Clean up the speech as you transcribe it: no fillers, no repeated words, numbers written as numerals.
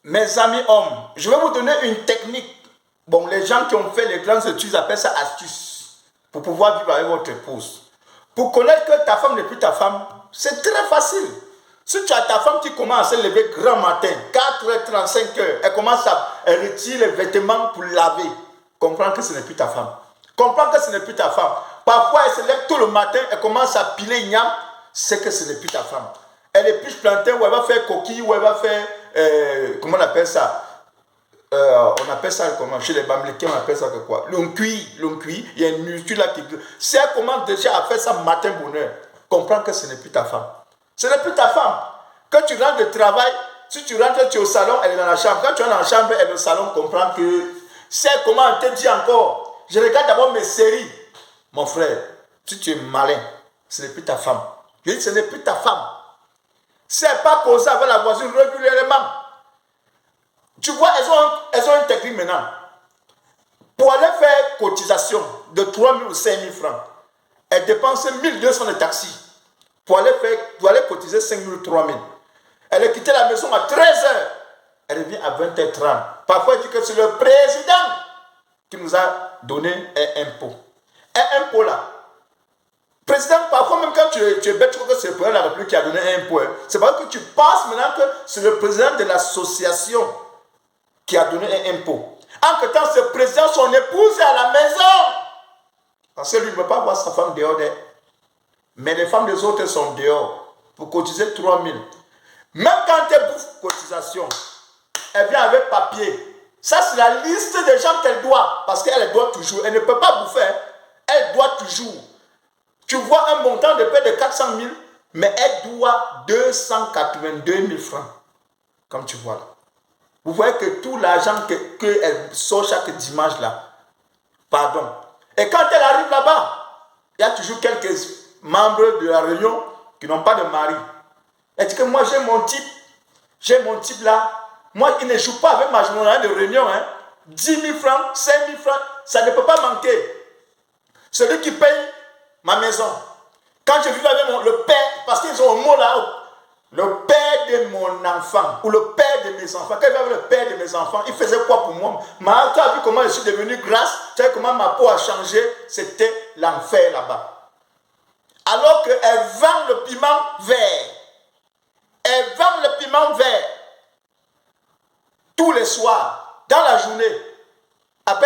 Mes amis hommes, je vais vous donner une technique. Bon, les gens qui ont fait les grandes études appellent ça astuce pour pouvoir vivre avec votre épouse. Pour connaître que ta femme n'est plus ta femme, c'est très facile. Si tu as ta femme qui commence à se lever grand matin, 4h, 35h, elle commence à retirer les vêtements pour laver, comprends que ce n'est plus ta femme. Comprends que ce n'est plus ta femme. Parfois, elle se lève tôt le matin, elle commence à piler igname, c'est que ce n'est plus ta femme. Elle épluche plantain ou elle va faire coquille ou elle va faire, comment on appelle ça? On appelle ça comment? Chez les Bamlékiens, on appelle ça que quoi? L'oncuit, il y a une multitude là qui... Si elle commence déjà à faire ça matin bonheur, comprends que ce n'est plus ta femme. Ce n'est plus ta femme. Quand tu rentres de travail, si tu rentres, tu es au salon, elle est dans la chambre. Quand tu es dans la chambre, elle est au salon, comprends que... Si elle commence à te dire encore, je regarde d'abord mes séries. Mon frère, si tu es malin, ce n'est plus ta femme. Je dis, ce n'est plus ta femme. Si elle n'a pas causé avec la voisine régulièrement, tu vois, elles ont une technique maintenant. Pour aller faire cotisation de 3 000 ou 5 000 francs, elles dépensent 1 200 de taxi pour aller cotiser 5 000 ou 3 000. Elle est quittée la maison à 13h. Elle revient à 20h30. Parfois, elle dit que c'est le président qui nous a donné un impôt. Un impôt là. Président, parfois même quand tu es bête, tu crois que c'est le président de la République qui a donné un impôt. C'est parce que tu penses maintenant que c'est le président de l'association qui a donné un impôt. En que temps, ce président, son épouse est à la maison. Parce que lui ne veut pas voir sa femme dehors. Mais les femmes des autres sont dehors pour cotiser 3 000. Même quand elle bouffe cotisation, elle vient avec papier. Ça, c'est la liste des gens qu'elle doit. Parce qu'elle doit toujours. Elle ne peut pas bouffer. Elle doit toujours. Tu vois un montant de paie de 400 000, mais elle doit 282 000 francs. Comme tu vois là. Vous voyez que tout l'argent qu'elle sort chaque dimanche là, pardon. Et quand elle arrive là-bas, il y a toujours quelques membres de la réunion qui n'ont pas de mari. Elle dit que moi j'ai mon type là. Moi, il ne joue pas avec ma journée de réunion. 10 000 francs, 5 000 francs, ça ne peut pas manquer. Celui qui paye ma maison. Quand je vivais avec le père, parce qu'ils ont un mot là, le père de mon enfant, ou le père de mes enfants. Quand il avait le père de mes enfants, il faisait quoi pour moi? Tu as vu comment je suis devenu grâce, tu as vu comment ma peau a changé, c'était l'enfer là-bas. Alors qu'elle vend le piment vert. Elle vend le piment vert tous les soirs, dans la journée. Après